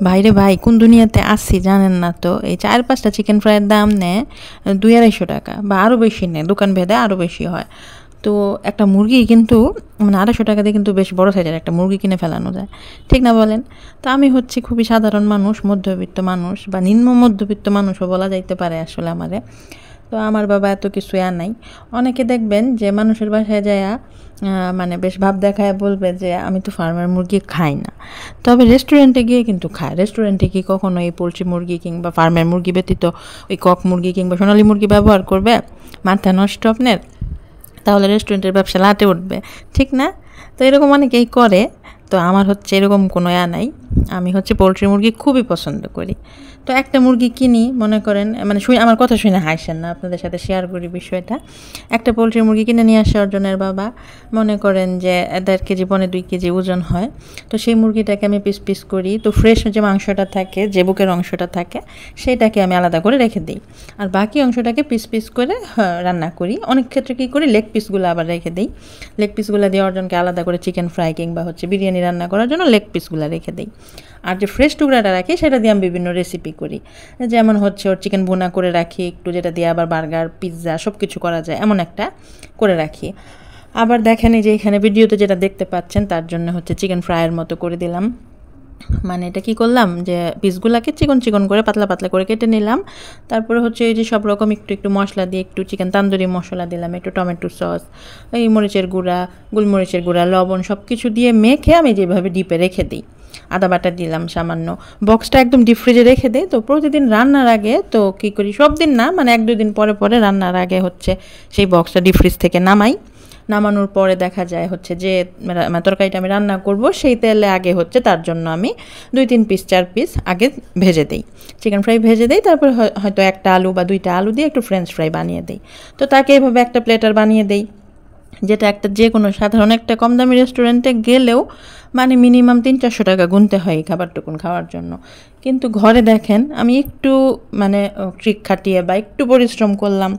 ভাইরে ভাই, কোন দুনিয়াতে আসছি জানেন না তো। এই 4-5টা চিকেন ফ্রাইয়ের দাম নেয় 200-250 টাকা, বা আরও বেশি নেয়, দোকান ভেদে আরও বেশি হয়। তো একটা মুরগি কিন্তু মানে 250 টাকা দিয়ে কিন্তু বেশ বড় সাইজের একটা মুরগি কিনে ফেলানো যায়, ঠিক না বলেন? তো আমি হচ্ছি খুবই সাধারণ মানুষ, মধ্যবিত্ত মানুষ বা নিম্ন মধ্যবিত্ত মানুষও বলা যাইতে পারে আসলে আমারে। তো আমার বাবা এত কিছু নাই। অনেকে দেখবেন যে মানুষের বাসায় যায়া মানে বেশ ভাব দেখায় বলবে যে আমি তো ফার্মের মুরগি খাই না, তবে রেস্টুরেন্টে গিয়ে কিন্তু খায়। রেস্টুরেন্টে কি কখনো এই পোলট্রি মুরগি কিংবা ফার্মের মুরগি ব্যতীত ওই কক মুরগি কিংবা সোনালী মুরগি ব্যবহার করবে? মাথা নষ্ট আপনার। তাহলে রেস্টুরেন্টের ব্যবসা লাটে উঠবে, ঠিক না? তো এরকম অনেকেই করে। তো আমার হচ্ছে এরকম কোনো নাই। আমি হচ্ছে পোলট্রি মুরগি খুবই পছন্দ করি। তো একটা মুরগি কিনি, মনে করেন মানে আমার কথা শুনে হাসেন না, আপনাদের সাথে শেয়ার করি বিষয়টা। একটা পোলট্রি মুরগি কিনে নিয়ে আসে অর্জনের বাবা। মনে করেন যে 1.5 কেজি 1.5-2 কেজি ওজন হয়। তো সেই মুরগিটাকে আমি পিস পিস করি। তো ফ্রেশ যে মাংসটা থাকে, যে বুকের অংশটা থাকে, সেটাকে আমি আলাদা করে রেখে দিই। আর বাকি অংশটাকে পিস পিস করে রান্না করি। অনেক ক্ষেত্রে কী করি, লেগ পিসগুলো আবার রেখে দিই। লেগ পিসগুলো দিয়ে অর্জনকে আলাদা করে চিকেন ফ্রাই কিংবা হচ্ছে বিরিয়ানি রান্না করার জন্য লেগ পিসগুলো রেখে দিই। আর যে ফ্রেশ টুকরাটা রাখি সেটা দিয়ে আমি বিভিন্ন রেসিপি করি। যেমন হচ্ছে ওর চিকেন ভুনা করে রাখি একটু, যেটা দিয়ে আবার বার্গার, পিৎজা সব কিছু করা যায়, এমন একটা করে রাখি। আবার দেখেন এই যে এখানে ভিডিওতে যেটা দেখতে পাচ্ছেন, তার জন্য হচ্ছে চিকেন ফ্রাইয়ের মতো করে দিলাম। মানে এটা কী করলাম, যে পিসগুলোকে চিকন চিকন করে পাতলা পাতলা করে কেটে নিলাম। তারপরে হচ্ছে এই যে সব রকম একটু একটু মশলা দিয়ে, একটু চিকেন তান্দুরি মশলা দিলাম, একটু টমেটো সস, এই মরিচের গুঁড়া, গোলমরিচের গুঁড়া, লবণ সব কিছু দিয়ে মেখে আমি যেভাবে ডিপে রেখে দিই। আদা বাটা দিলাম সামান্য। বক্সটা একদম ডিপ ফ্রিজে রেখে দিই। তো প্রতিদিন রান্নার আগে তো কী করি, সব দিন না, মানে 1-2 দিন পরে পরে রান্নার আগে হচ্ছে সেই বক্সটা ডিপ ফ্রিজ থেকে নামাই। নামানোর পরে দেখা যায় হচ্ছে যে তরকারিটা আমি রান্না করব সেই তেলে আগে হচ্ছে তার জন্য আমি 2-3 পিস 4 পিস আগে ভেজে দিই, চিকেন ফ্রাই ভেজে দিই। তারপর হয়তো একটা আলু বা 2টা আলু দিয়ে একটু ফ্রেঞ্চ ফ্রাই বানিয়ে দিই। তো তাকে এইভাবে একটা প্লেটার বানিয়ে দিই, যেটা একটা যে কোনো সাধারণ একটা কম দামি রেস্টুরেন্টে গেলেও মানে মিনিমাম 300-400 টাকা গুনতে হয় এই খাবারটুকুন খাওয়ার জন্য। কিন্তু ঘরে দেখেন আমি একটু মানে ট্রিক খাটিয়ে বা একটু পরিশ্রম করলাম,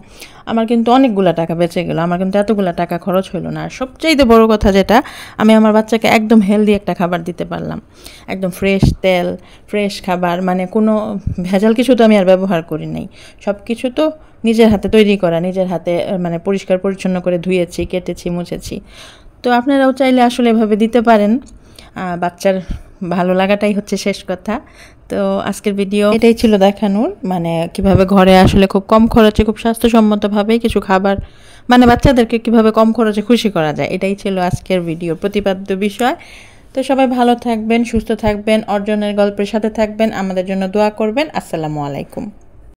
আমার কিন্তু অনেকগুলো টাকা বেঁচে গেল, আমার কিন্তু এতগুলো টাকা খরচ হলো না। আর সবচাইতে বড় কথা যেটা, আমি আমার বাচ্চাকে একদম হেলদি একটা খাবার দিতে পারলাম। একদম ফ্রেশ তেল, ফ্রেশ খাবার, মানে কোনো ভেজাল কিছু তো আমি আর ব্যবহার করি নাই। সব কিছু তো নিজের হাতে তৈরি করা, নিজের হাতে মানে পরিষ্কার পরিচ্ছন্ন করে ধুয়েছি, কেটেছি, মুছেছি। তো আপনারাও চাইলে আসলে এভাবে দিতে পারেন। বাচ্চার ভালো লাগাটাই হচ্ছে শেষ কথা। তো আজকের ভিডিও এটাই ছিল দেখানোর, মানে কিভাবে ঘরে আসলে খুব কম খরচে, খুব স্বাস্থ্যসম্মতভাবে কিছু খাবার, মানে বাচ্চাদেরকে কিভাবে কম খরচে খুশি করা যায়, এটাই ছিল আজকের ভিডিও প্রতিপাদ্য বিষয়। তো সবাই ভালো থাকবেন, সুস্থ থাকবেন, অর্জনের গল্পের সাথে থাকবেন, আমাদের জন্য দোয়া করবেন। আসসালামু আলাইকুম।